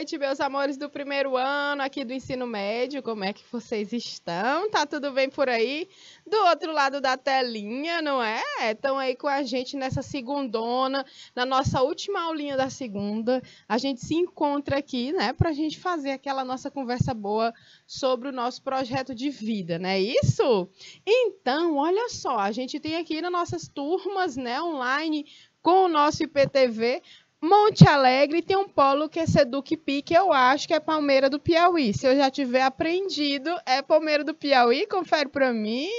noite, meus amores do primeiro ano aqui do ensino médio. Como é que vocês estão? Tá tudo bem por aí? Do outro lado da telinha, não é? Estão aí com a gente nessa segundona, na nossa última aulinha da segunda. A gente se encontra aqui, né, pra gente fazer aquela nossa conversa boa sobre o nosso projeto de vida, não é isso? Então, olha só, a gente tem aqui nas nossas turmas, né, online, com o nosso IPTV, Monte Alegre, tem um polo que é Seduc-Pi, que eu acho que é Palmeira do Piauí. Se eu já tiver aprendido, é Palmeira do Piauí? Confere para mim.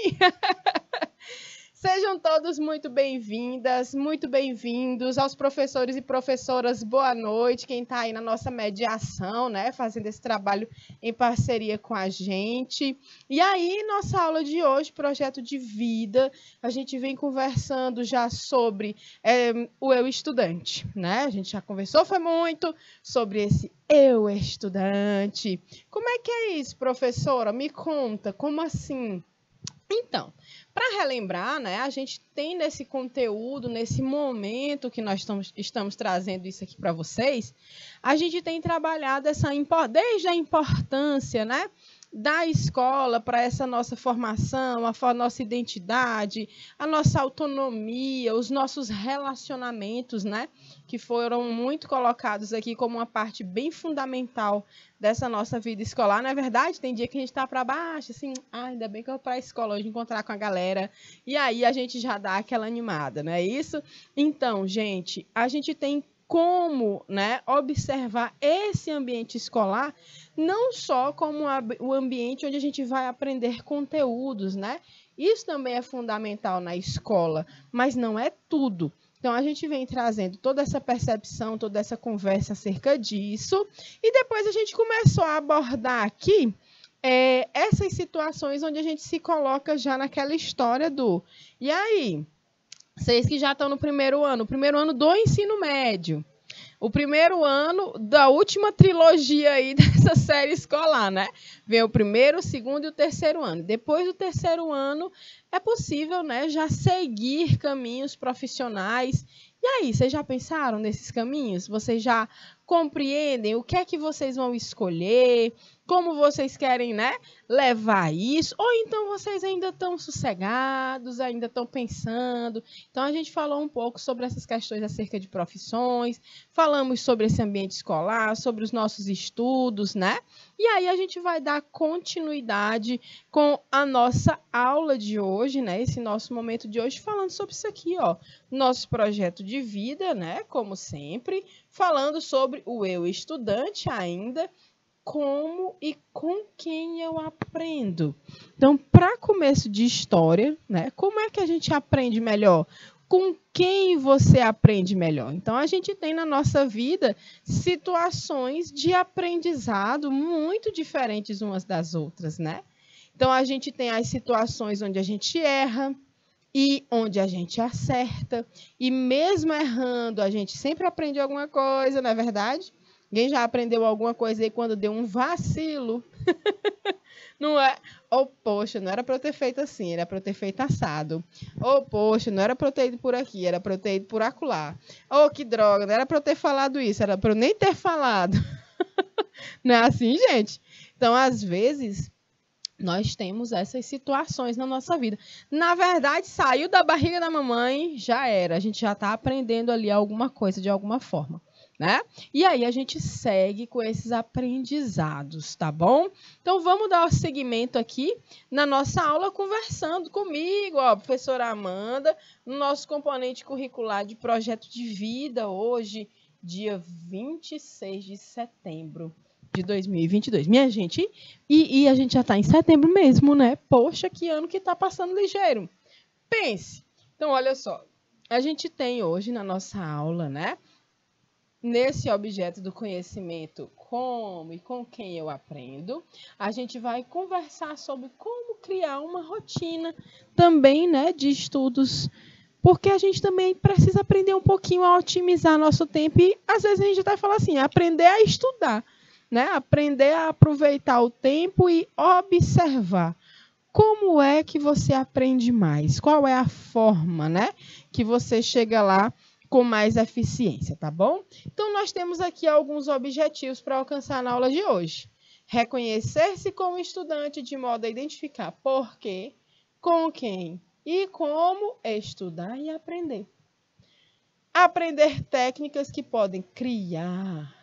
Sejam todos muito bem-vindas, muito bem-vindos aos professores e professoras. Boa noite, quem está aí na nossa mediação, né, fazendo esse trabalho em parceria com a gente. E aí, nossa aula de hoje, projeto de vida, a gente vem conversando já sobre o eu estudante, né? A gente já conversou, foi muito sobre esse eu estudante. Como é que é isso, professora? Me conta, como assim? Então, para relembrar, né, a gente tem nesse conteúdo, nesse momento que nós estamos trazendo isso aqui para vocês, a gente tem trabalhado desde a importância, né, da escola para essa nossa formação, a nossa identidade, a nossa autonomia, os nossos relacionamentos, né, que foram muito colocados aqui como uma parte bem fundamental dessa nossa vida escolar. Não é verdade? Tem dia que a gente está para baixo, assim, ainda bem que eu vou para a escola hoje encontrar com a galera, e aí a gente já dá aquela animada, não é isso? Então, gente, a gente tem como, né, observar esse ambiente escolar não só como o ambiente onde a gente vai aprender conteúdos, né? Isso também é fundamental na escola, mas não é tudo. Então, a gente vem trazendo toda essa percepção, toda essa conversa acerca disso, e depois a gente começou a abordar aqui essas situações onde a gente se coloca já naquela história do... E aí, vocês que já estão no primeiro ano do ensino médio, o primeiro ano da última trilogia aí dessa série escolar, né? Vem o primeiro, o segundo e o terceiro ano. Depois do terceiro ano, é possível, né, já seguir caminhos profissionais. E aí, vocês já pensaram nesses caminhos? Vocês já compreendem o que é que vocês vão escolher? Como vocês querem, né, levar isso? Ou então vocês ainda estão sossegados, ainda estão pensando? Então, a gente falou um pouco sobre essas questões acerca de profissões, falamos sobre esse ambiente escolar, sobre os nossos estudos, né? E aí a gente vai dar continuidade com a nossa aula de hoje, né? Esse nosso momento de hoje, falando sobre isso aqui, ó. Nosso projeto de vida, né? Como sempre, falando sobre o eu estudante ainda, como e com quem eu aprendo. Então, para começo de história, né? Como é que a gente aprende melhor? Com quem você aprende melhor? Então, a gente tem na nossa vida situações de aprendizado muito diferentes umas das outras, né? Então, a gente tem as situações onde a gente erra e onde a gente acerta. E mesmo errando, a gente sempre aprende alguma coisa, não é verdade? Alguém já aprendeu alguma coisa aí quando deu um vacilo? Não é? Ou, poxa, não era para eu ter feito assim, era para eu ter feito assado. Ou, poxa, não era para eu ter ido por aqui, era para eu ter ido por acolá. Ou, que droga, não era para eu ter falado isso, era para eu nem ter falado. Não é assim, gente? Então, às vezes, nós temos essas situações na nossa vida. Na verdade, saiu da barriga da mamãe, já era. A gente já está aprendendo ali alguma coisa, de alguma forma. Né? E aí a gente segue com esses aprendizados, tá bom? Então vamos dar seguimento aqui na nossa aula conversando comigo, ó, professora Amanda, no nosso componente curricular de projeto de vida hoje, dia 26 de setembro de 2022. Minha gente, e a gente já está em setembro mesmo, né? Poxa, que ano que está passando ligeiro. Pense. Então, olha só, a gente tem hoje na nossa aula, né? Nesse objeto do conhecimento, como e com quem eu aprendo, a gente vai conversar sobre como criar uma rotina também, né, de estudos, porque a gente também precisa aprender um pouquinho a otimizar nosso tempo e, às vezes, a gente vai falar assim, aprender a estudar, né, aprender a aproveitar o tempo e observar. Como é que você aprende mais? Qual é a forma, né, que você chega lá com mais eficiência, tá bom? Então, nós temos aqui alguns objetivos para alcançar na aula de hoje. Reconhecer-se como estudante de modo a identificar por quê, com quem e como estudar e aprender. Aprender técnicas que podem criar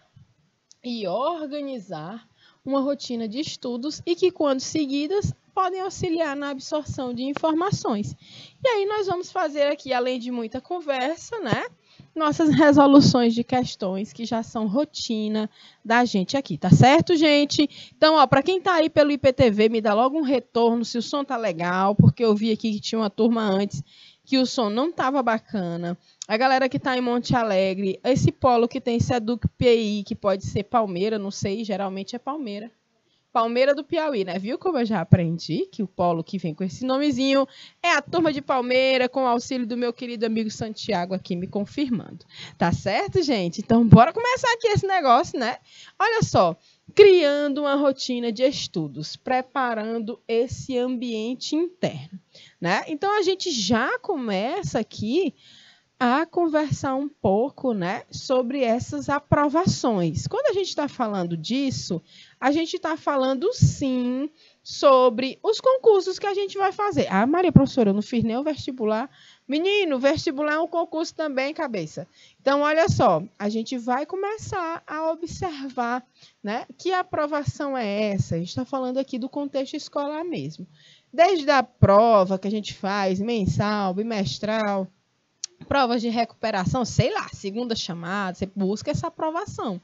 e organizar uma rotina de estudos e que, quando seguidas, podem auxiliar na absorção de informações. E aí nós vamos fazer aqui, além de muita conversa, né, nossas resoluções de questões que já são rotina da gente aqui, tá certo, gente? Então, ó, para quem tá aí pelo IPTV, me dá logo um retorno se o som tá legal, porque eu vi aqui que tinha uma turma antes que o som não estava bacana. A galera que está em Monte Alegre, esse polo que tem Seduc PI, que pode ser Palmeira, não sei, geralmente é Palmeira. Palmeira do Piauí, né? Viu como eu já aprendi que o polo que vem com esse nomezinho é a turma de Palmeira, com o auxílio do meu querido amigo Santiago aqui me confirmando. Tá certo, gente? Então, bora começar aqui esse negócio, né? Olha só, criando uma rotina de estudos, preparando esse ambiente interno, né? Então, a gente já começa aqui a conversar um pouco, né, sobre essas aprovações. Quando a gente está falando disso, a gente está falando, sim, sobre os concursos que a gente vai fazer. Ah, Maria, professora, eu não fiz nem o vestibular. Menino, vestibular é um concurso também, cabeça. Então, olha só, a gente vai começar a observar, né, que aprovação é essa. A gente está falando aqui do contexto escolar mesmo. Desde a prova que a gente faz, mensal, bimestral, provas de recuperação, sei lá, segunda chamada, você busca essa aprovação,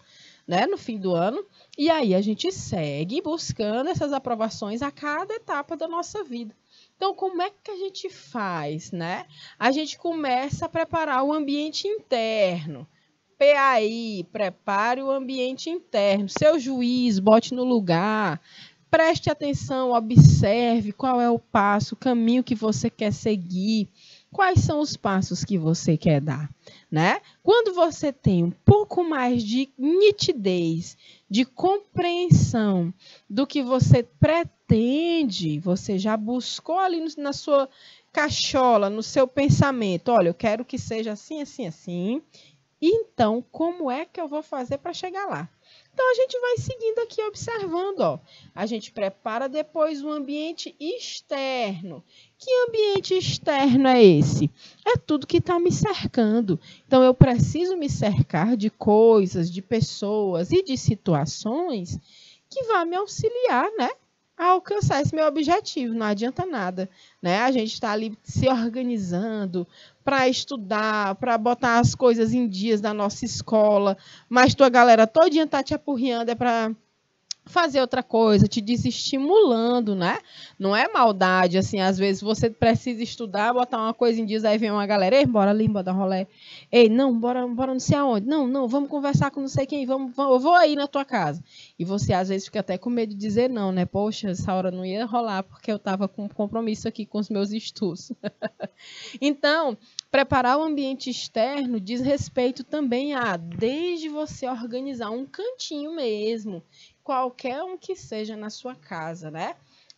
né, no fim do ano, e aí a gente segue buscando essas aprovações a cada etapa da nossa vida. Então, como é que a gente faz, né? A gente começa a preparar o ambiente interno. PAI, prepare o ambiente interno. Seu juiz, bote no lugar. Preste atenção, observe qual é o passo, o caminho que você quer seguir. Quais são os passos que você quer dar, né? Quando você tem um pouco mais de nitidez, de compreensão do que você pretende, você já buscou ali na sua cachola, no seu pensamento, olha, eu quero que seja assim, assim, assim, então, como é que eu vou fazer para chegar lá? Então, a gente vai seguindo aqui, observando, ó. A gente prepara depois o ambiente externo. Que ambiente externo é esse? É tudo que está me cercando. Então, eu preciso me cercar de coisas, de pessoas e de situações que vão me auxiliar, né, a alcançar esse meu objetivo. Não adianta nada, né? A gente está ali se organizando para estudar, para botar as coisas em dias da nossa escola, mas tua galera todinha tá te apurriando, é para fazer outra coisa, te desestimulando, né? Não é maldade, assim, às vezes você precisa estudar, botar uma coisa em dias, aí vem uma galera, ei, bora ali, bora dar rolê. Ei, não, bora não sei aonde. Não, vamos conversar com não sei quem, vamos, eu vou aí na tua casa. E você, às vezes, fica até com medo de dizer não, né? Poxa, essa hora não ia rolar, porque eu estava com compromisso aqui com os meus estudos. Então, preparar o ambiente externo diz respeito também a, desde você organizar um cantinho mesmo, qualquer um que seja na sua casa, né?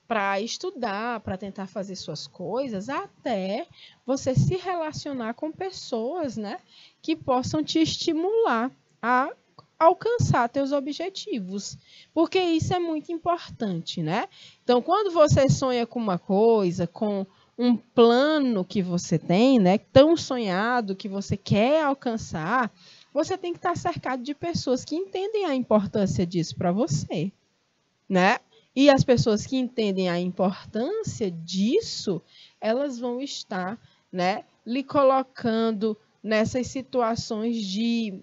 Para estudar, para tentar fazer suas coisas, até você se relacionar com pessoas, né, que possam te estimular a alcançar teus objetivos, porque isso é muito importante, né? Então, quando você sonha com uma coisa, com um plano que você tem, né, tão sonhado que você quer alcançar, você tem que estar cercado de pessoas que entendem a importância disso para você, né? E as pessoas que entendem a importância disso, elas vão estar, né, lhe colocando nessas situações de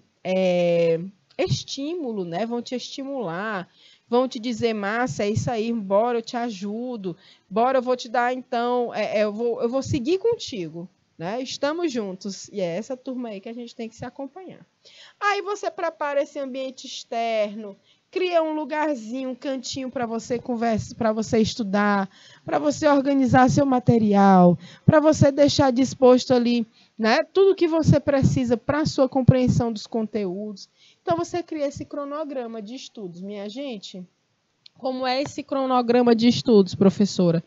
estímulo, né? Vão te estimular, vão te dizer, Márcia, é isso aí, bora, eu te ajudo, bora, eu vou te dar, então, eu vou seguir contigo, né? Estamos juntos. E é essa turma aí que a gente tem que se acompanhar. Aí você prepara esse ambiente externo, cria um lugarzinho, um cantinho para você conversar, para você estudar, para você organizar seu material, para você deixar disposto ali, né, tudo que você precisa para a sua compreensão dos conteúdos. Então, você cria esse cronograma de estudos. Minha gente, como é esse cronograma de estudos, professora?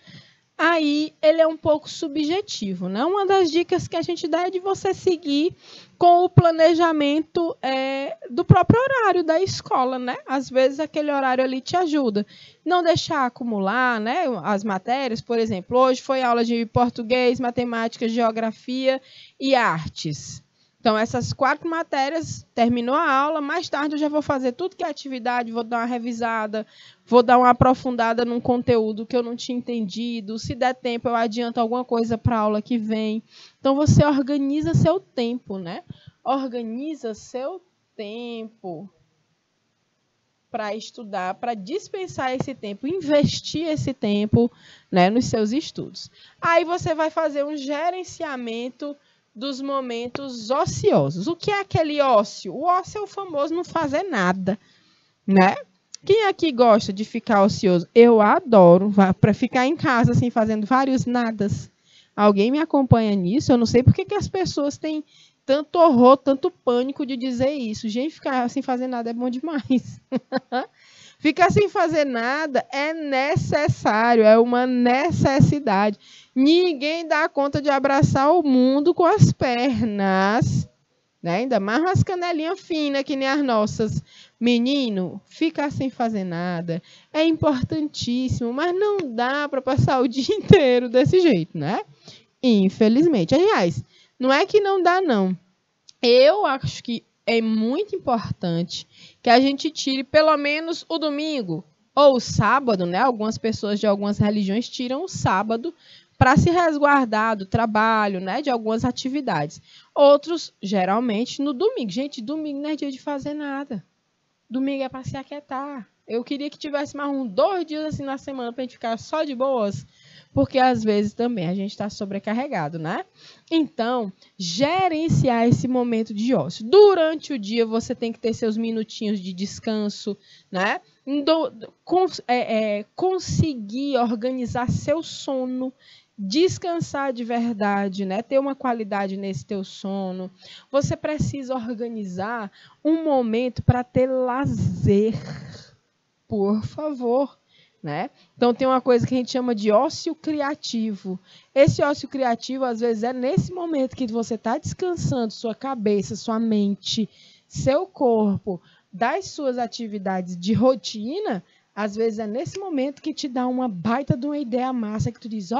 aí ele é um pouco subjetivo, né? Uma das dicas que a gente dá é de você seguir com o planejamento do próprio horário da escola, né? Às vezes aquele horário ali te ajuda. Não deixar acumular, né, as matérias, por exemplo, hoje foi aula de português, matemática, geografia e artes. Então, essas 4 matérias, terminou a aula, mais tarde eu já vou fazer tudo que é atividade, vou dar uma revisada, vou dar uma aprofundada num conteúdo que eu não tinha entendido. Se der tempo, eu adianto alguma coisa para a aula que vem. Então, você organiza seu tempo, né? Organiza seu tempo para estudar, para dispensar esse tempo, investir esse tempo, né, nos seus estudos. Aí você vai fazer um gerenciamento dos momentos ociosos. O que é aquele ócio? O ócio é o famoso não fazer nada, né? Quem aqui gosta de ficar ocioso? Eu adoro, para ficar em casa assim, fazendo vários nadas. Alguém me acompanha nisso? Eu não sei porque que as pessoas têm tanto horror, tanto pânico de dizer isso. Gente, ficar sem fazer nada é bom demais. Ficar sem fazer nada é necessário, é uma necessidade. Ninguém dá conta de abraçar o mundo com as pernas, né? Ainda mais umas canelinhas finas, que nem as nossas. Menino, ficar sem fazer nada é importantíssimo, mas não dá para passar o dia inteiro desse jeito, né? Infelizmente. Aliás, não é que não dá, não. Eu acho que é muito importante que a gente tire pelo menos o domingo ou o sábado, né? Algumas pessoas de algumas religiões tiram o sábado para se resguardar do trabalho, né? De algumas atividades. Outros, geralmente, no domingo. Gente, domingo não é dia de fazer nada. Domingo é para se aquietar. Eu queria que tivesse mais 2 dias assim na semana para a gente ficar só de boas, porque às vezes também a gente está sobrecarregado, né? Então, gerenciar esse momento de ócio. Durante o dia você tem que ter seus minutinhos de descanso, né? Conseguir organizar seu sono, descansar de verdade, né? Ter uma qualidade nesse teu sono. Você precisa organizar um momento para ter lazer, por favor, né? Então, tem uma coisa que a gente chama de ócio criativo. Esse ócio criativo, às vezes, é nesse momento que você está descansando sua cabeça, sua mente, seu corpo, das suas atividades de rotina. Às vezes, é nesse momento que te dá uma baita de uma ideia massa, que tu diz,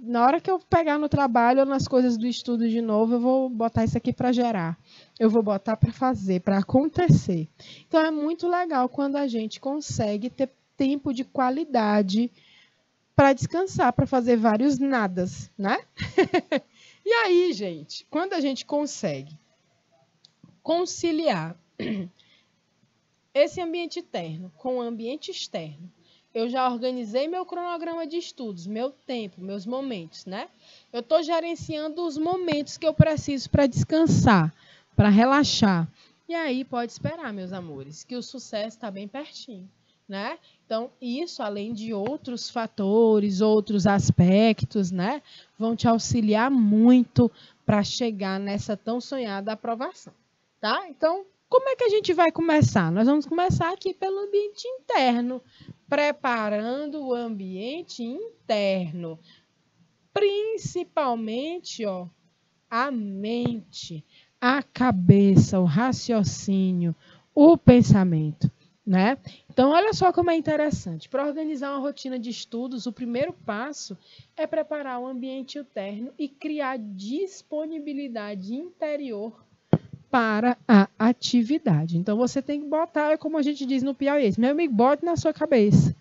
na hora que eu pegar no trabalho ou nas coisas do estudo de novo, eu vou botar isso aqui para gerar. Eu vou botar para fazer, para acontecer. Então, é muito legal quando a gente consegue ter tempo de qualidade para descansar, para fazer vários nadas, né? E aí, gente, quando a gente consegue conciliar esse ambiente interno com o ambiente externo, eu já organizei meu cronograma de estudos, meu tempo, meus momentos, né? Eu estou gerenciando os momentos que eu preciso para descansar, para relaxar. E aí pode esperar, meus amores, que o sucesso está bem pertinho, né? Então, isso, além de outros fatores, outros aspectos, né, vão te auxiliar muito para chegar nessa tão sonhada aprovação, tá? Então, como é que a gente vai começar? Nós vamos começar aqui pelo ambiente interno, preparando o ambiente interno, principalmente, a mente, a cabeça, o raciocínio, o pensamento, né? Então, olha só como é interessante. Para organizar uma rotina de estudos, o primeiro passo é preparar o ambiente interno e criar disponibilidade interior para a atividade. Então, você tem que botar, como a gente diz no Piauí, meu amigo, bote na sua cabeça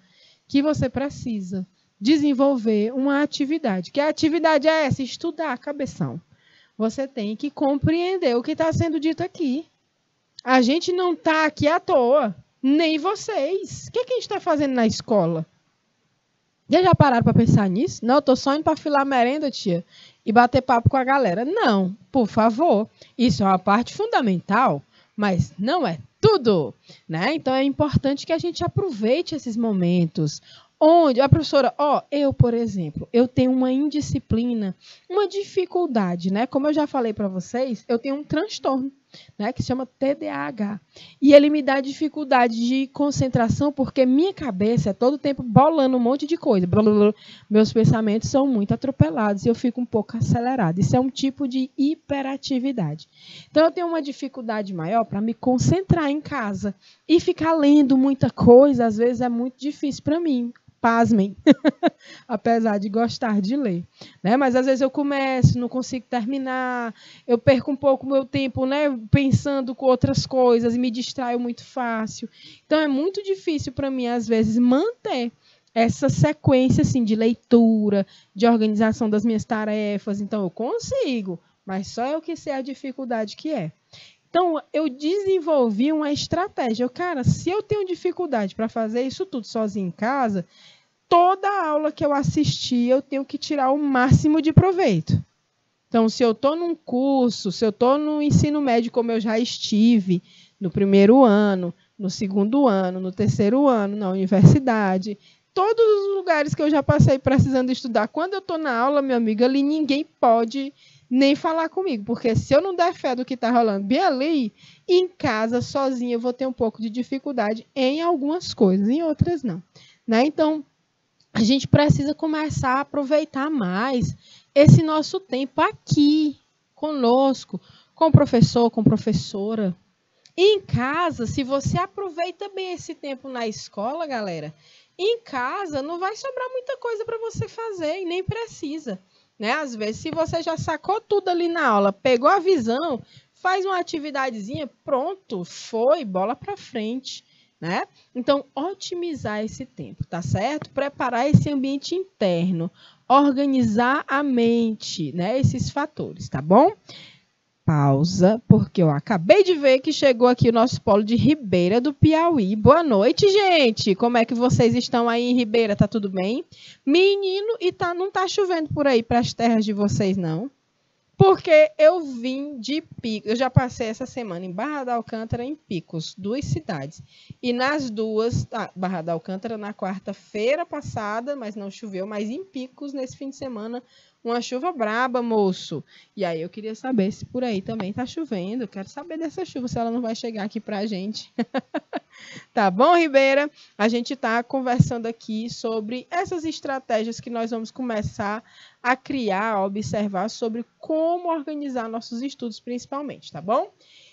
que você precisa desenvolver uma atividade. Que a atividade é essa? Estudar, cabeção. Você tem que compreender o que está sendo dito aqui. A gente não está aqui à toa, nem vocês. O que a gente está fazendo na escola? Já pararam para pensar nisso? Não, eu estou só indo para filar merenda, tia, e bater papo com a galera. Não, por favor. Isso é uma parte fundamental, mas não é tudo, né? Então, é importante que a gente aproveite esses momentos. Onde a professora, eu, por exemplo, eu tenho uma indisciplina, uma dificuldade, né? Como eu já falei para vocês, eu tenho um transtorno. né, que se chama TDAH. E ele me dá dificuldade de concentração porque minha cabeça é todo tempo bolando um monte de coisa. Blá, blá, blá. Meus pensamentos são muito atropelados e eu fico um pouco acelerada. Isso é um tipo de hiperatividade. Então, eu tenho uma dificuldade maior para me concentrar em casa. E ficar lendo muita coisa, às vezes, é muito difícil para mim. Pasmem, apesar de gostar de ler, né? Mas às vezes eu começo, não consigo terminar, eu perco um pouco meu tempo, né, pensando com outras coisas e me distraio muito fácil. Então é muito difícil para mim, às vezes, manter essa sequência assim, de leitura, de organização das minhas tarefas. Então eu consigo, mas só eu que sei a dificuldade que é. Então, eu desenvolvi uma estratégia. Cara, se eu tenho dificuldade para fazer isso tudo sozinho em casa, toda aula que eu assistir, eu tenho que tirar o máximo de proveito. Então, se eu estou num curso, se eu estou no ensino médio, como eu já estive, no primeiro ano, no segundo ano, no terceiro ano, na universidade, todos os lugares que eu já passei precisando estudar, quando eu estou na aula, meu amigo, ali ninguém pode nem falar comigo, porque se eu não der fé do que está rolando bem ali, em casa, sozinha, eu vou ter um pouco de dificuldade em algumas coisas, em outras não. Né? Então, a gente precisa começar a aproveitar mais esse nosso tempo aqui, conosco, com o professor, com a professora. E em casa, se você aproveita bem esse tempo na escola, galera, em casa não vai sobrar muita coisa para você fazer e nem precisa. Né? Às vezes, se você já sacou tudo ali na aula, pegou a visão, faz uma atividadezinha, pronto, foi, bola para frente. Né? Então, otimizar esse tempo, tá certo? Preparar esse ambiente interno, organizar a mente, né? Esses fatores, tá bom? Pausa, porque eu acabei de ver que chegou aqui o nosso polo de Ribeira do Piauí. Boa noite, gente! Como é que vocês estão aí em Ribeira? Tá tudo bem? Menino, e não tá chovendo por aí para as terras de vocês, não? Porque eu vim de Picos, eu já passei essa semana em Barra da Alcântara e em Picos, 2 cidades. E nas duas, Barra da Alcântara na quarta-feira passada, mas não choveu, mas em Picos, nesse fim de semana, uma chuva braba, moço. E aí eu queria saber se por aí também tá chovendo. Eu quero saber dessa chuva, se ela não vai chegar aqui pra gente. Tá bom, Ribeira? A gente tá conversando aqui sobre essas estratégias que nós vamos começar a criar, a observar sobre como organizar nossos estudos, principalmente, tá bom?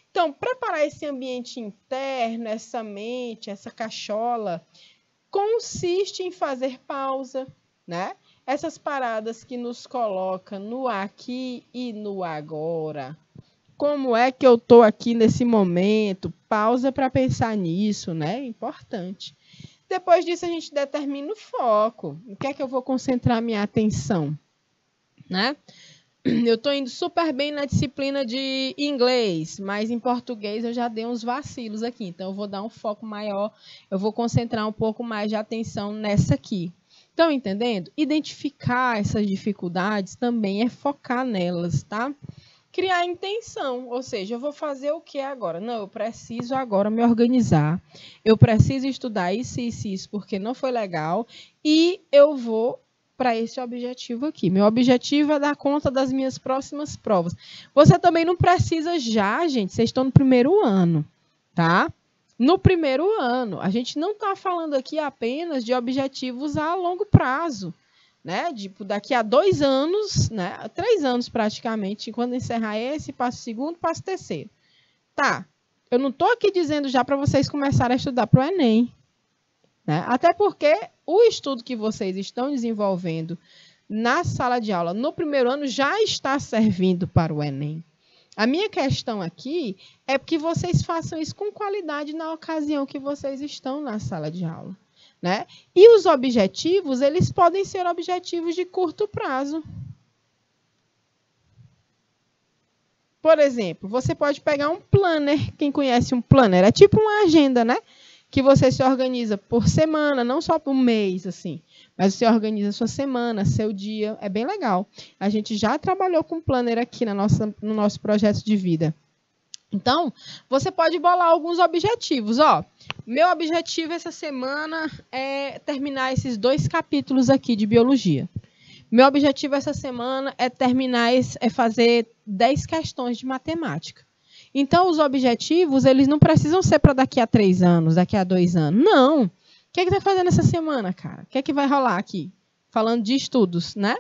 Então, preparar esse ambiente interno, essa mente, essa cachola, consiste em fazer pausa, né? Essas paradas que nos colocam no aqui e no agora. Como é que eu estou aqui nesse momento? Pausa para pensar nisso, né? Importante. Depois disso, a gente determina o foco. O que é que eu vou concentrar minha atenção? Né? Eu estou indo super bem na disciplina de inglês, mas em português eu já dei uns vacilos aqui. Então, eu vou dar um foco maior, eu vou concentrar um pouco mais de atenção nessa aqui. Estão entendendo? Identificar essas dificuldades também é focar nelas, tá? Criar intenção, ou seja, eu vou fazer o que agora? Não, eu preciso agora me organizar, eu preciso estudar isso, porque não foi legal, e eu vou para esse objetivo aqui. Meu objetivo é dar conta das minhas próximas provas. Você também não precisa já, gente, vocês estão no primeiro ano, tá? No primeiro ano, a gente não está falando aqui apenas de objetivos a longo prazo, né? Tipo, daqui a 2 anos, né? 3 anos praticamente, quando encerrar esse, passo o segundo, passo o terceiro. Tá, eu não estou aqui dizendo já para vocês começarem a estudar para o Enem, né? Até porque o estudo que vocês estão desenvolvendo na sala de aula no primeiro ano já está servindo para o Enem. A minha questão aqui é que vocês façam isso com qualidade na ocasião que vocês estão na sala de aula. Né? E os objetivos, eles podem ser objetivos de curto prazo. Por exemplo, você pode pegar um planner. Quem conhece um planner? É tipo uma agenda, né? Que você se organiza por semana, não só por mês, assim. Mas você organiza sua semana, seu dia. É bem legal. A gente já trabalhou com planner aqui no nosso projeto de vida. Então, você pode bolar alguns objetivos. Ó, meu objetivo essa semana é terminar esses 2 capítulos aqui de biologia. Meu objetivo essa semana é fazer 10 questões de matemática. Então, os objetivos, eles não precisam ser para daqui a 3 anos, daqui a 2 anos. Não. O que é que vai fazer nessa semana, cara? O que é que vai rolar aqui? Falando de estudos, né?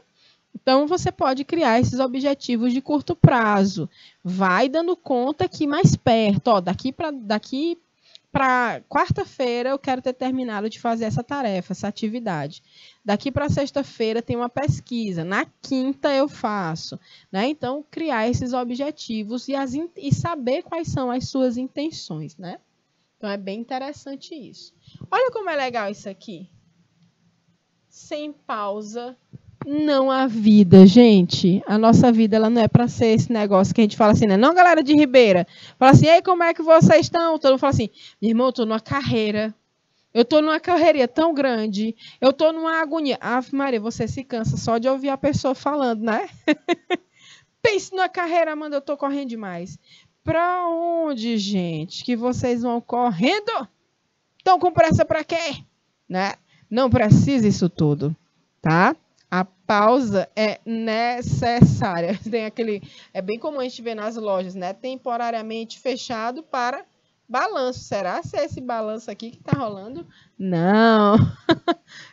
Então, você pode criar esses objetivos de curto prazo. Vai dando conta que mais perto, ó, daqui para quarta-feira eu quero ter terminado de fazer essa tarefa, essa atividade. Daqui para sexta-feira tem uma pesquisa. Na quinta eu faço. Né? Então, criar esses objetivos e saber quais são as suas intenções. Né? Então, é bem interessante isso. Olha como é legal isso aqui. Sem pausa não há vida, gente. A nossa vida ela não é para ser esse negócio que a gente fala assim, né? Não, galera de Ribeira. Fala assim, ei, como é que vocês estão? Todo mundo fala assim, meu irmão, eu tô numa carreira. Eu tô numa correria tão grande. Eu tô numa agonia. Ave Maria, você se cansa só de ouvir a pessoa falando, né? Pense numa carreira, Amanda, eu tô correndo demais. Pra onde, gente, que vocês vão correndo? Estão com pressa pra quê? Né? Não precisa isso tudo, tá? A pausa é necessária. Tem aquele, é bem comum a gente ver nas lojas, né? Temporariamente fechado para balanço. Será se é esse balanço aqui que está rolando? Não.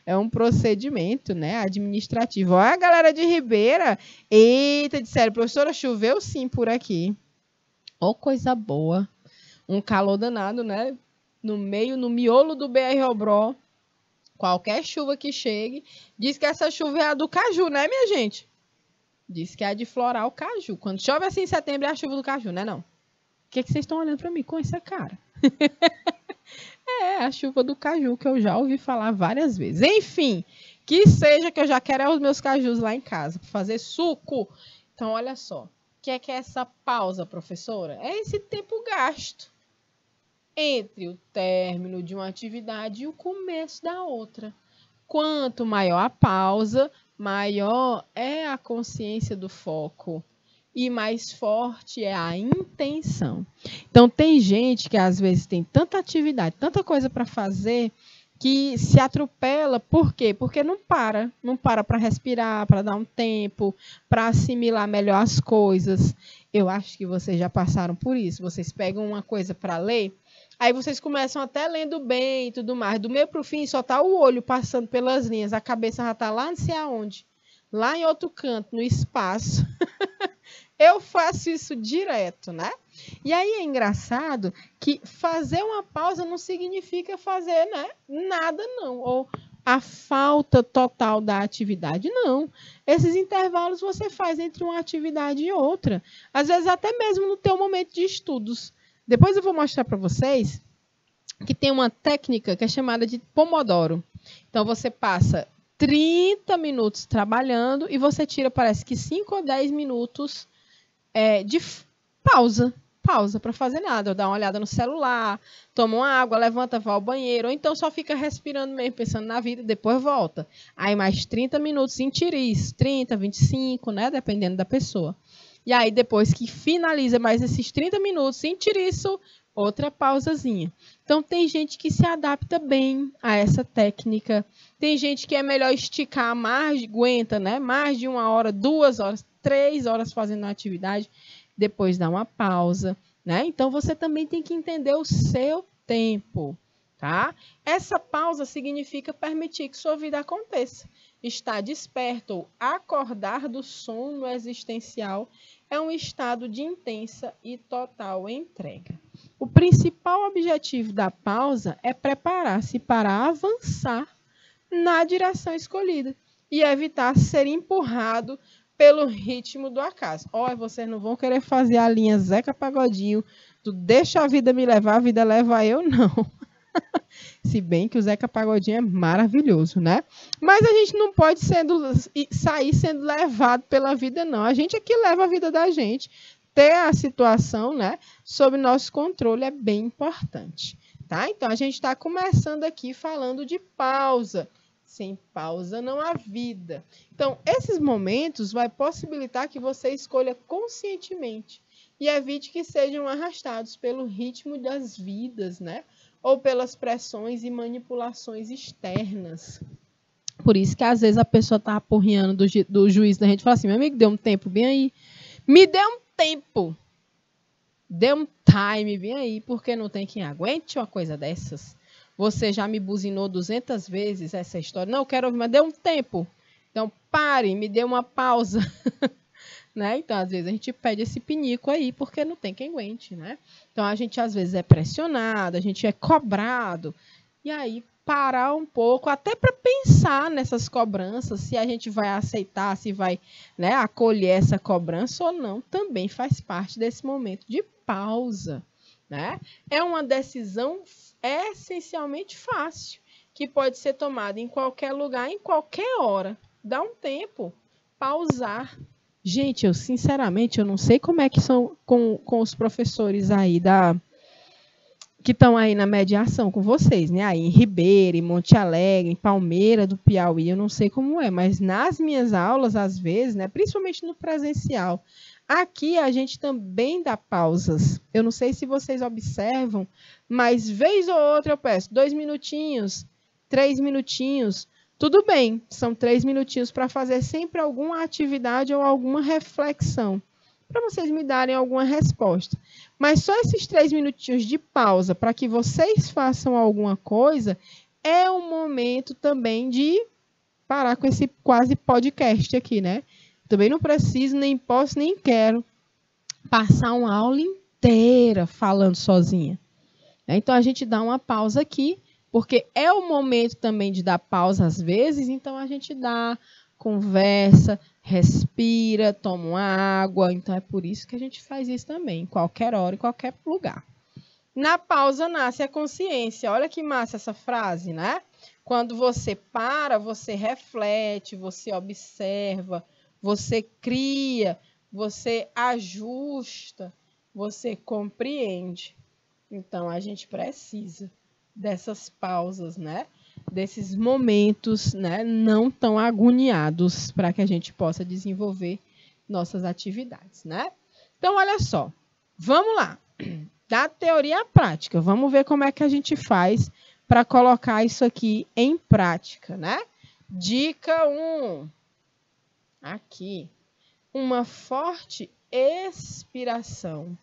É um procedimento, né? Administrativo. Olha a galera de Ribeira. Eita, disseram, professora, choveu sim por aqui. Ó, coisa boa. Um calor danado, né? No miolo do BR-Obró. Qualquer chuva que chegue, diz que essa chuva é a do caju, né, minha gente? Diz que é a de florar o caju. Quando chove assim em setembro é a chuva do caju, né, não? O que vocês estão olhando para mim com essa cara? É a chuva do caju, que eu já ouvi falar várias vezes. Enfim, que seja que eu já quero os meus cajus lá em casa, para fazer suco. Então, olha só. O que é essa pausa, professora? É esse tempo gasto entre o término de uma atividade e o começo da outra. Quanto maior a pausa, maior é a consciência do foco e mais forte é a intenção. Então, tem gente que às vezes tem tanta atividade, tanta coisa para fazer, que se atropela. Por quê? Porque não para respirar, para dar um tempo, para assimilar melhor as coisas. Eu acho que vocês já passaram por isso. Vocês pegam uma coisa para ler, aí vocês começam até lendo bem e tudo mais. Do meio para o fim, só está o olho passando pelas linhas. A cabeça já está lá não sei aonde. Lá em outro canto, no espaço. Eu faço isso direto, né? E aí é engraçado que fazer uma pausa não significa fazer, né, nada, não. Ou a falta total da atividade, não. Esses intervalos você faz entre uma atividade e outra. Às vezes até mesmo no teu momento de estudos. Depois eu vou mostrar para vocês que tem uma técnica que é chamada de Pomodoro. Então, você passa 30 minutos trabalhando e você tira, parece que 5 ou 10 minutos de pausa. Pausa para fazer nada. Dá uma olhada no celular, toma uma água, levanta, vai ao banheiro. Ou então só fica respirando mesmo, pensando na vida e depois volta. Aí mais 30 minutos em tiriço. 30, 25, né? Dependendo da pessoa. E aí, depois que finaliza mais esses 30 minutos, sentir isso, outra pausazinha. Então, tem gente que se adapta bem a essa técnica. Tem gente que é melhor esticar mais, aguenta, né? Mais de 1 hora, 2 horas, 3 horas fazendo a atividade, depois dá uma pausa, né? Então, você também tem que entender o seu tempo, tá? Essa pausa significa permitir que sua vida aconteça. Estar desperto ou acordar do sono existencial é um estado de intensa e total entrega. O principal objetivo da pausa é preparar-se para avançar na direção escolhida e evitar ser empurrado pelo ritmo do acaso. Olha, vocês não vão querer fazer a linha Zeca Pagodinho, tu deixa a vida me levar, a vida leva eu, não. Se bem que o Zeca Pagodinho é maravilhoso, né? Mas a gente não pode sair sendo levado pela vida, não. A gente é que leva a vida da gente. Ter a situação, né, sob nosso controle é bem importante, tá? Então, a gente está começando aqui falando de pausa. Sem pausa não há vida. Então, esses momentos vai possibilitar que você escolha conscientemente e evite que sejam arrastados pelo ritmo das vidas, né? Ou pelas pressões e manipulações externas. Por isso que às vezes a pessoa está apurriando do juiz da gente e fala assim, meu amigo, deu um tempo bem aí. Me dê um tempo. Dê um time bem aí, porque não tem quem aguente uma coisa dessas. Você já me buzinou 200 vezes essa história. Não, eu quero ouvir, mas dê um tempo. Então, pare, me dê uma pausa. Né? Então, às vezes, a gente pede esse pinico aí, porque não tem quem aguente, né? Então, a gente, às vezes, é pressionado, a gente é cobrado. E aí, parar um pouco, até para pensar nessas cobranças, se a gente vai aceitar, se vai, né, acolher essa cobrança ou não, também faz parte desse momento de pausa, né? É uma decisão essencialmente fácil, que pode ser tomada em qualquer lugar, em qualquer hora. Dá um tempo, pausar. Gente, eu sinceramente, eu não sei como é que são com os professores aí que estão aí na mediação com vocês, né? Aí em Ribeira, em Monte Alegre, em Palmeira do Piauí, eu não sei como é, mas nas minhas aulas, às vezes, né, principalmente no presencial, aqui a gente também dá pausas. Eu não sei se vocês observam, mas vez ou outra eu peço 2 minutinhos, 3 minutinhos. Tudo bem, são 3 minutinhos para fazer sempre alguma atividade ou alguma reflexão, para vocês me darem alguma resposta. Mas só esses 3 minutinhos de pausa para que vocês façam alguma coisa é um momento também de parar com esse quase podcast aqui, né? Também não preciso, nem posso, nem quero passar uma aula inteira falando sozinha. Então, a gente dá uma pausa aqui, porque é o momento também de dar pausa às vezes, então a gente dá, conversa, respira, toma uma água. Então, é por isso que a gente faz isso também, em qualquer hora, em qualquer lugar. Na pausa nasce a consciência. Olha que massa essa frase, né? Quando você para, você reflete, você observa, você cria, você ajusta, você compreende. Então, a gente precisa dessas pausas, né? Desses momentos, né, não tão agoniados para que a gente possa desenvolver nossas atividades, né? Então, olha só, vamos lá, da teoria à prática, vamos ver como é que a gente faz para colocar isso aqui em prática, né? Dica 1, aqui, uma forte expiração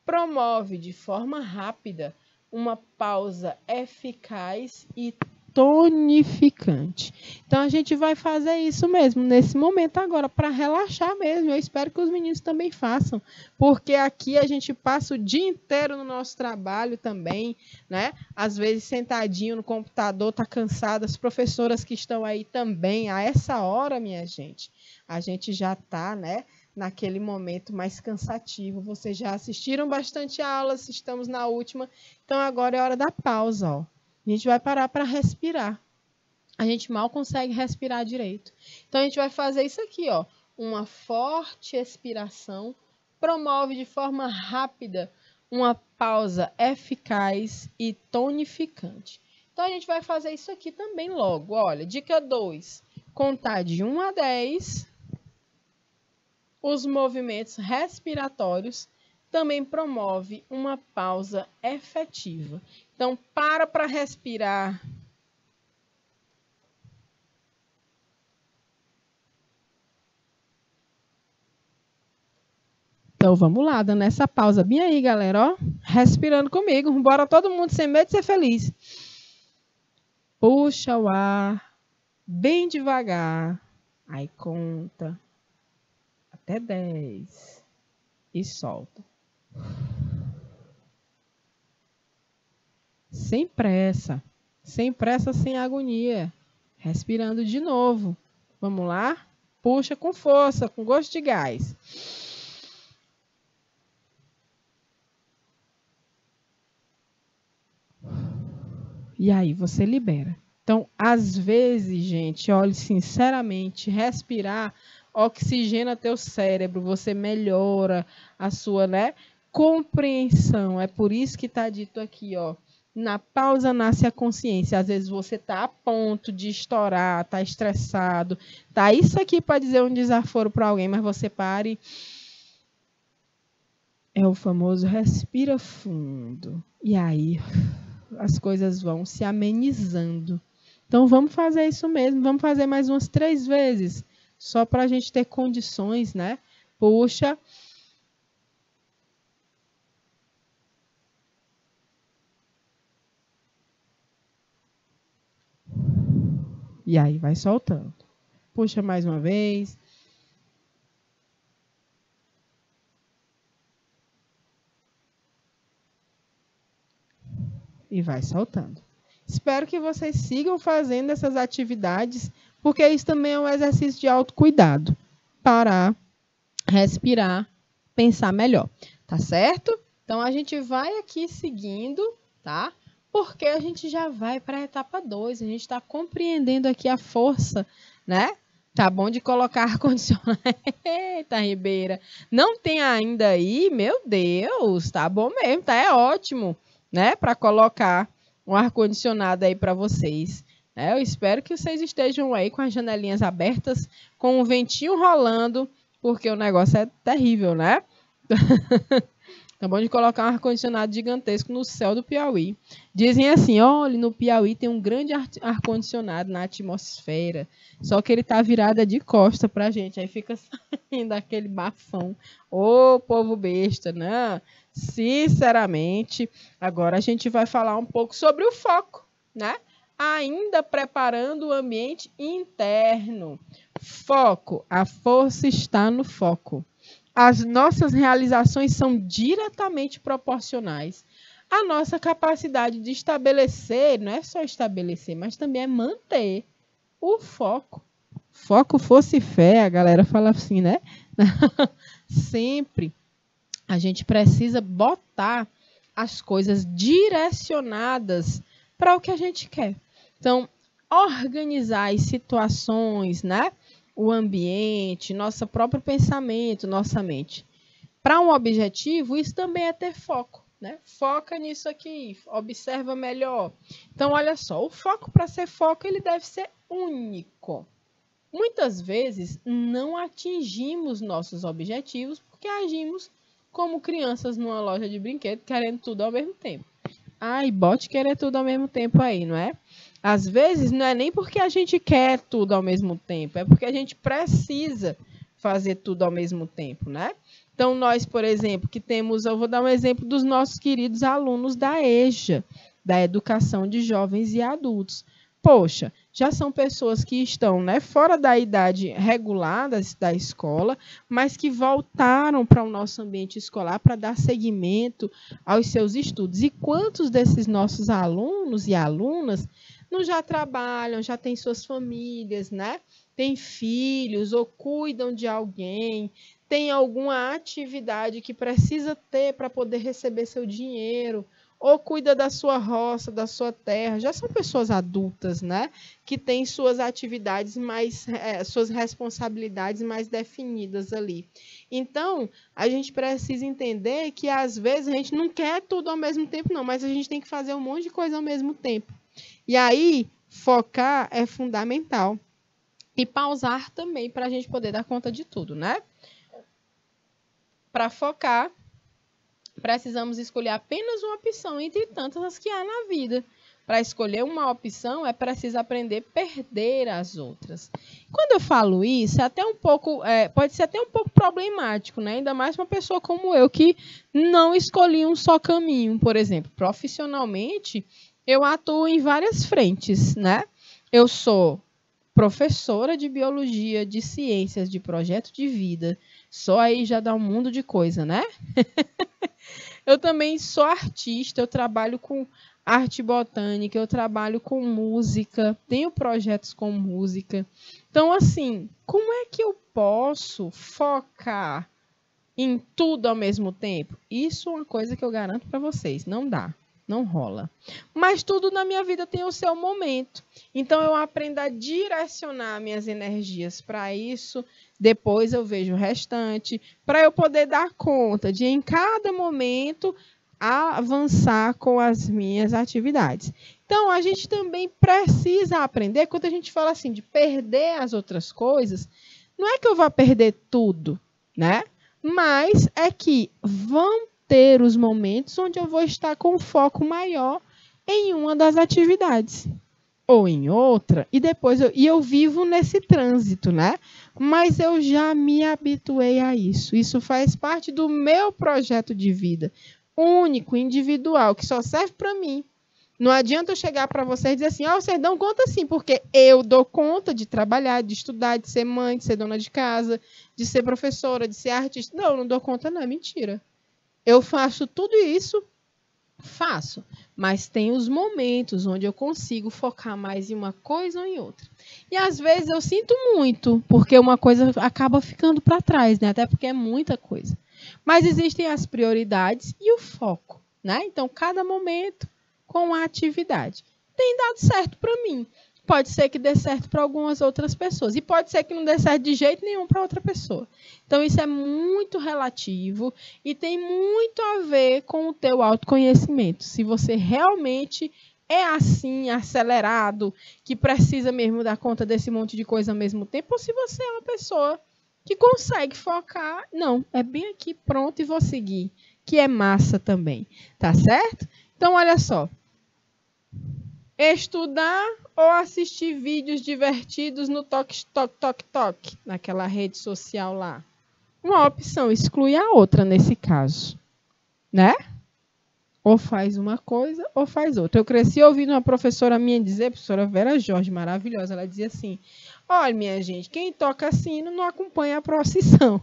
promove de forma rápida uma pausa eficaz e tonificante. Então, a gente vai fazer isso mesmo, nesse momento agora, para relaxar mesmo. Eu espero que os meninos também façam, porque aqui a gente passa o dia inteiro no nosso trabalho também, né? Às vezes, sentadinho no computador, tá cansado. As professoras que estão aí também, a essa hora, minha gente, a gente já tá, né, naquele momento mais cansativo. Vocês já assistiram bastante aulas, estamos na última, então agora é hora da pausa, ó. A gente vai parar para respirar. A gente mal consegue respirar direito. Então, a gente vai fazer isso aqui, ó. Uma forte expiração promove de forma rápida uma pausa eficaz e tonificante. Então, a gente vai fazer isso aqui também logo. Olha, dica 2. Contar de 1 a 10. Os movimentos respiratórios também promove uma pausa efetiva. Então, para respirar. Então, vamos lá, dando essa pausa bem aí, galera, ó. Respirando comigo. Bora todo mundo sem medo de ser feliz. Puxa o ar bem devagar. Aí, conta até 10 e solta. Sem pressa, sem agonia. Respirando de novo. Vamos lá? Puxa com força, com gosto de gás. E aí você libera. Então, às vezes, gente, olhe sinceramente, respirar oxigena teu cérebro, você melhora a sua, né, compreensão. É por isso que está dito aqui, ó. Na pausa nasce a consciência. Às vezes você está a ponto de estourar, está estressado, tá isso aqui para dizer um desaforo para alguém, mas você pare. É o famoso respira fundo. E aí as coisas vão se amenizando. Então vamos fazer isso mesmo, vamos fazer mais umas 3 vezes, só para a gente ter condições, né? Puxa. E aí vai soltando. Puxa mais uma vez. E vai soltando. Espero que vocês sigam fazendo essas atividades, porque isso também é um exercício de autocuidado. Parar, respirar, pensar melhor. Tá certo? Então, a gente vai aqui seguindo, tá? Porque a gente já vai para a etapa 2. A gente está compreendendo aqui a força, né? Tá bom de colocar ar-condicionado. Eita, Ribeira. Não tem ainda aí? Meu Deus, tá bom mesmo, tá? É ótimo, né? Para colocar um ar-condicionado aí para vocês. Eu espero que vocês estejam aí com as janelinhas abertas, com o ventinho rolando, porque o negócio é terrível, né? Tá bom de colocar um ar-condicionado gigantesco no céu do Piauí. Dizem assim, olha, no Piauí tem um grande ar-condicionado na atmosfera, só que ele tá virado de costa pra gente, aí fica saindo aquele bafão. Ô, povo besta, né? Sinceramente, agora a gente vai falar um pouco sobre o foco, né? Ainda preparando o ambiente interno. Foco, a força está no foco. As nossas realizações são diretamente proporcionais à nossa capacidade de estabelecer, não é só estabelecer, mas também é manter o foco. Foco, força e fé, a galera fala assim, né? Sempre a gente precisa botar as coisas direcionadas para o que a gente quer. Então, organizar as situações, né? O ambiente, nosso próprio pensamento, nossa mente. Para um objetivo, isso também é ter foco, né? Foca nisso aqui, observa melhor. Então, olha só, o foco, para ser foco, ele deve ser único. Muitas vezes, não atingimos nossos objetivos porque agimos como crianças numa loja de brinquedo, querendo tudo ao mesmo tempo. Ai, bote querer tudo ao mesmo tempo aí, não é? Às vezes, não é nem porque a gente quer tudo ao mesmo tempo, é porque a gente precisa fazer tudo ao mesmo tempo, né? Então, nós, por exemplo, que temos, eu vou dar um exemplo dos nossos queridos alunos da EJA, da Educação de Jovens e Adultos. Poxa, já são pessoas que estão, né, fora da idade regulada da escola, mas que voltaram para o nosso ambiente escolar para dar seguimento aos seus estudos. E quantos desses nossos alunos e alunas não já trabalham, já têm suas famílias, né? Têm filhos ou cuidam de alguém, tem alguma atividade que precisa ter para poder receber seu dinheiro, ou cuida da sua roça, da sua terra. Já são pessoas adultas, né? Que têm suas atividades mais, suas responsabilidades mais definidas ali. Então, a gente precisa entender que às vezes a gente não quer tudo ao mesmo tempo, não, mas a gente tem que fazer um monte de coisa ao mesmo tempo. E aí, focar é fundamental. E pausar também, para a gente poder dar conta de tudo, né? Para focar, precisamos escolher apenas uma opção entre tantas as que há na vida. Para escolher uma opção, é preciso aprender a perder as outras. Quando eu falo isso, é até um pouco, pode ser até um pouco problemático, né? Ainda mais uma pessoa como eu, que não escolhi um só caminho, por exemplo. Profissionalmente, eu atuo em várias frentes, né? Eu sou professora de biologia, de ciências, de projeto de vida. Só aí já dá um mundo de coisa, né? Eu também sou artista, eu trabalho com arte botânica, eu trabalho com música, tenho projetos com música. Então, assim, como é que eu posso focar em tudo ao mesmo tempo? Isso é uma coisa que eu garanto para vocês, não dá. Não rola. Mas tudo na minha vida tem o seu momento. Então, eu aprendo a direcionar minhas energias para isso. Depois eu vejo o restante. Para eu poder dar conta de, em cada momento, avançar com as minhas atividades. Então, a gente também precisa aprender, quando a gente fala assim, de perder as outras coisas, não é que eu vá perder tudo, né? Mas é que vão ter os momentos onde eu vou estar com foco maior em uma das atividades ou em outra, e depois eu vivo nesse trânsito, né? Mas eu já me habituei a isso. Isso faz parte do meu projeto de vida, único, individual, que só serve para mim. Não adianta eu chegar para vocês e dizer assim, vocês dão conta sim, porque eu dou conta de trabalhar, de estudar, de ser mãe, de ser dona de casa, de ser professora, de ser artista. Não dou conta não, é mentira. Eu faço tudo isso, faço, mas tem os momentos onde eu consigo focar mais em uma coisa ou em outra. E às vezes eu sinto muito, porque uma coisa acaba ficando para trás, né? Até porque é muita coisa. Mas existem as prioridades e o foco, né? Então, cada momento com a atividade. Tem dado certo para mim. Pode ser que dê certo para algumas outras pessoas. E pode ser que não dê certo de jeito nenhum para outra pessoa. Então, isso é muito relativo e tem muito a ver com o teu autoconhecimento. Se você realmente é assim, acelerado, que precisa mesmo dar conta desse monte de coisa ao mesmo tempo, ou se você é uma pessoa que consegue focar, não, é bem aqui, pronto, e vou seguir, que é massa também, tá certo? Então, olha só, estudar ou assistir vídeos divertidos no Tok, naquela rede social lá. Uma opção exclui a outra nesse caso, né? Ou faz uma coisa ou faz outra. Eu cresci ouvindo uma professora minha dizer, a professora Vera Jorge, maravilhosa, ela dizia assim, olha, minha gente, quem toca sino não acompanha a procissão.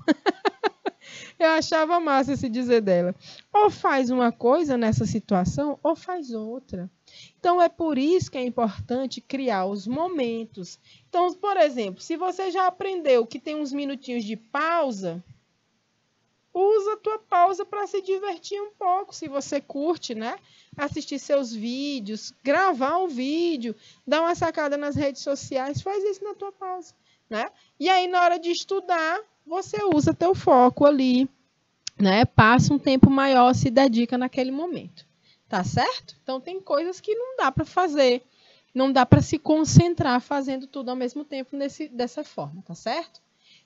Eu achava massa esse dizer dela. Ou faz uma coisa nessa situação, ou faz outra. Então, é por isso que é importante criar os momentos. Então, por exemplo, se você já aprendeu que tem uns minutinhos de pausa, usa a tua pausa para se divertir um pouco, se você curte, né? Assistir seus vídeos, gravar um vídeo, dar uma sacada nas redes sociais, faz isso na tua pausa, né? E aí, na hora de estudar, você usa teu foco ali, né? Passa um tempo maior, se dedica naquele momento, tá certo? Então, tem coisas que não dá para fazer, não dá para se concentrar fazendo tudo ao mesmo tempo dessa forma, tá certo?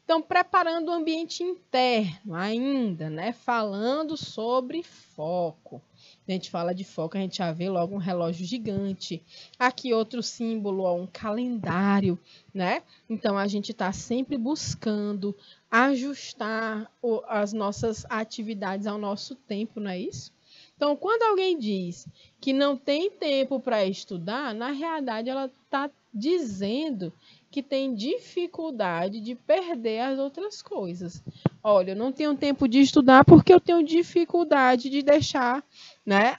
Então, preparando o ambiente interno ainda, né? Falando sobre foco. A gente fala de foco, a gente já vê logo um relógio gigante. Aqui outro símbolo, um calendário, né? Então, a gente está sempre buscando ajustar as nossas atividades ao nosso tempo, não é isso? Então, quando alguém diz que não tem tempo para estudar, na realidade, ela está dizendo que tem dificuldade de perder as outras coisas. Olha, eu não tenho tempo de estudar porque eu tenho dificuldade de deixar, né,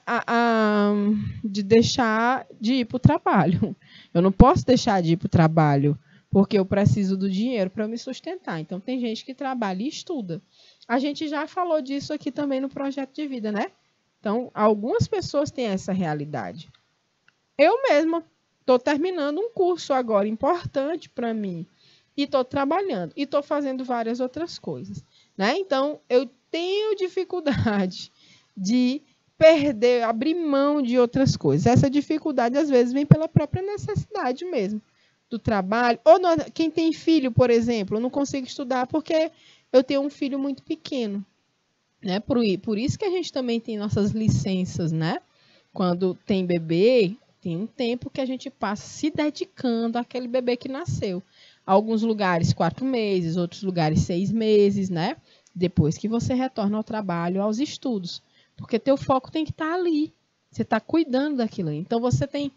de ir para o trabalho. Eu não posso deixar de ir para o trabalho porque eu preciso do dinheiro para me sustentar. Então, tem gente que trabalha e estuda. A gente já falou disso aqui também no projeto de vida, né? Então, algumas pessoas têm essa realidade. Eu mesma estou terminando um curso agora importante para mim e estou trabalhando e estou fazendo várias outras coisas, né? Então, eu tenho dificuldade de abrir mão de outras coisas. Essa dificuldade, às vezes, vem pela própria necessidade mesmo do trabalho. Ou quem tem filho, por exemplo, eu não consigo estudar porque eu tenho um filho muito pequeno, né? Por isso que a gente também tem nossas licenças, né? Quando tem bebê, tem um tempo que a gente passa se dedicando àquele bebê que nasceu. Alguns lugares 4 meses, outros lugares 6 meses, né? Depois que você retorna ao trabalho, aos estudos. Porque teu foco tem que estar ali. Você está cuidando daquilo. Então, você tem...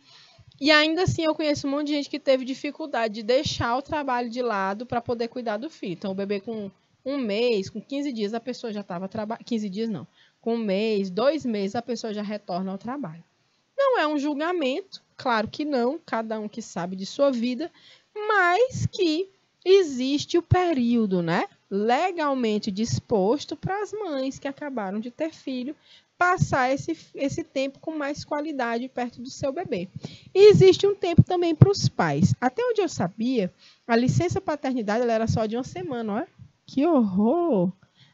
E ainda assim, eu conheço um monte de gente que teve dificuldade de deixar o trabalho de lado para poder cuidar do filho. Então, o bebê com 1 mês, com 15 dias, a pessoa já estava trabalhando. 15 dias não. Com 1 mês, 2 meses, a pessoa já retorna ao trabalho. Não é um julgamento, claro que não, cada um que sabe de sua vida, mas que existe o período, né, legalmente disposto para as mães que acabaram de ter filho, passar esse tempo com mais qualidade perto do seu bebê. E existe um tempo também para os pais. Até onde eu sabia, a licença paternidade ela era só de 1 semana, olha. Que horror!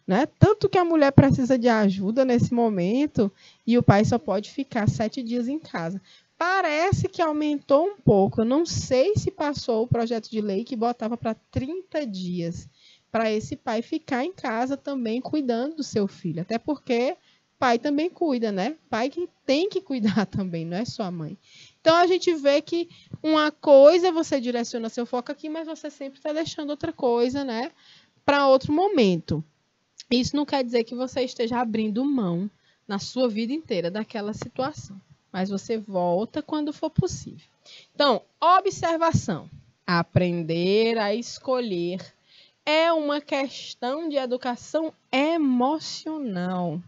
Né? Tanto que a mulher precisa de ajuda nesse momento e o pai só pode ficar 7 dias em casa. Parece que aumentou um pouco. Eu não sei se passou o projeto de lei que botava para 30 dias para esse pai ficar em casa também cuidando do seu filho. Até porque pai também cuida, né? Pai que tem que cuidar também, não é só a mãe. Então, a gente vê que uma coisa você direciona seu foco aqui, mas você sempre está deixando outra coisa, né, para outro momento. Isso não quer dizer que você esteja abrindo mão na sua vida inteira daquela situação, mas você volta quando for possível. Então, observação. Aprender a escolher é uma questão de educação emocional.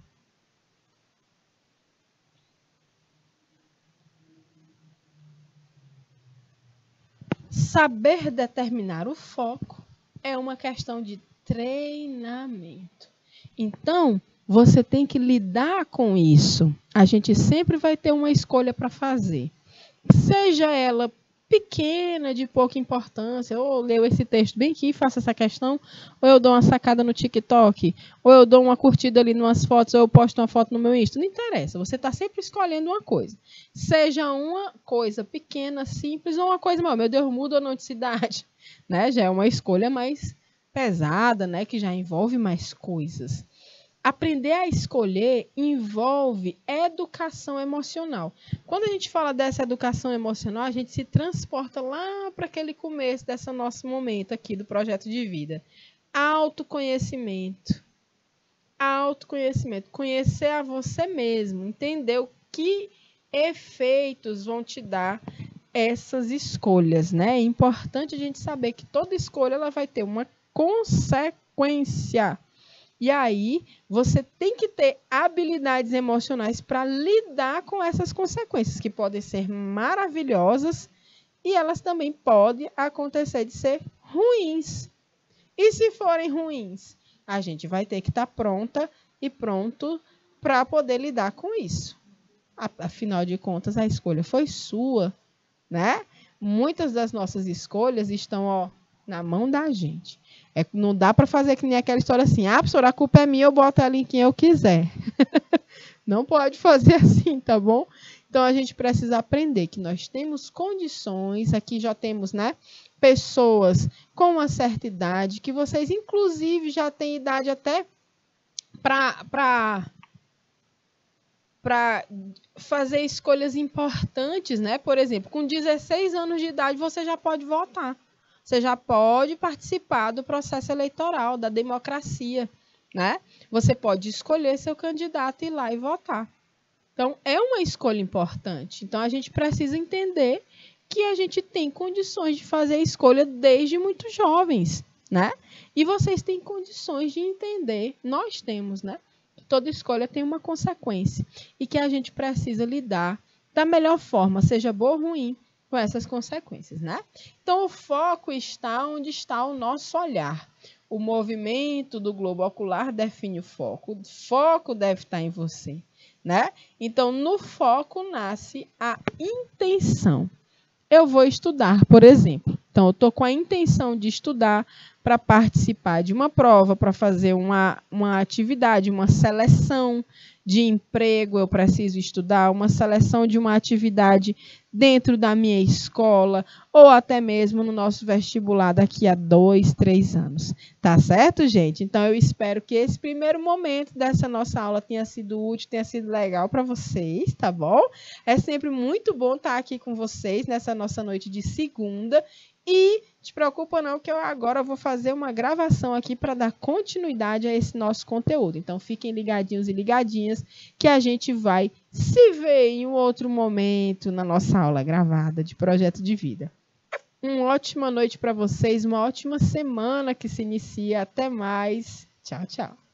Saber determinar o foco é uma questão de treinamento. Então, você tem que lidar com isso. A gente sempre vai ter uma escolha para fazer. Seja ela pequena, de pouca importância, ou eu leio esse texto bem aqui, faço essa questão, ou eu dou uma sacada no TikTok, ou eu dou uma curtida ali nas fotos, ou eu posto uma foto no meu Insta. Não interessa, você está sempre escolhendo uma coisa. Seja uma coisa pequena, simples, ou uma coisa maior. Meu Deus, muda ou não de cidade? Né? Já é uma escolha mais pesada, né? Que já envolve mais coisas. Aprender a escolher envolve educação emocional. Quando a gente fala dessa educação emocional, a gente se transporta lá para aquele começo desse nosso momento aqui do projeto de vida. Autoconhecimento. Autoconhecimento. Conhecer a você mesmo. Entender o que efeitos vão te dar essas escolhas, né? É importante a gente saber que toda escolha ela vai ter uma consequência. E aí, você tem que ter habilidades emocionais para lidar com essas consequências, que podem ser maravilhosas e elas também podem acontecer de ser ruins. E se forem ruins, a gente vai ter que estar pronta e pronto para poder lidar com isso. Afinal de contas, a escolha foi sua, né? Muitas das nossas escolhas estão, na mão da gente. Não dá para fazer que nem aquela história assim, professora, a culpa é minha, eu boto ela em quem eu quiser. Não pode fazer assim, tá bom? Então, a gente precisa aprender que nós temos condições, aqui já temos, né, pessoas com uma certa idade, que vocês, inclusive, já têm idade até para fazer escolhas importantes, né? Por exemplo, com 16 anos de idade, você já pode votar. Você já pode participar do processo eleitoral, da democracia, né? Você pode escolher seu candidato e ir lá e votar. Então, é uma escolha importante. Então, a gente precisa entender que a gente tem condições de fazer a escolha desde muito jovens, né? E vocês têm condições de entender, nós temos, né? Que toda escolha tem uma consequência e que a gente precisa lidar da melhor forma, seja boa ou ruim, com essas consequências, né? Então, o foco está onde está o nosso olhar. O movimento do globo ocular define o foco. O foco deve estar em você, né? Então, no foco nasce a intenção. Eu vou estudar, por exemplo. Então, eu estou com a intenção de estudar para participar de uma prova, para fazer uma atividade, uma seleção de emprego, eu preciso estudar, uma seleção de uma atividade dentro da minha escola, ou até mesmo no nosso vestibular daqui a 2, 3 anos. Tá certo, gente? Então, eu espero que esse primeiro momento dessa nossa aula tenha sido útil, tenha sido legal para vocês, tá bom? É sempre muito bom estar aqui com vocês nessa nossa noite de segunda. E não te preocupa não que eu agora vou fazer uma gravação aqui para dar continuidade a esse nosso conteúdo. Então, fiquem ligadinhos e ligadinhas que a gente vai se ver em um outro momento na nossa aula gravada de projeto de vida. Uma ótima noite para vocês, uma ótima semana que se inicia. Até mais. Tchau, tchau.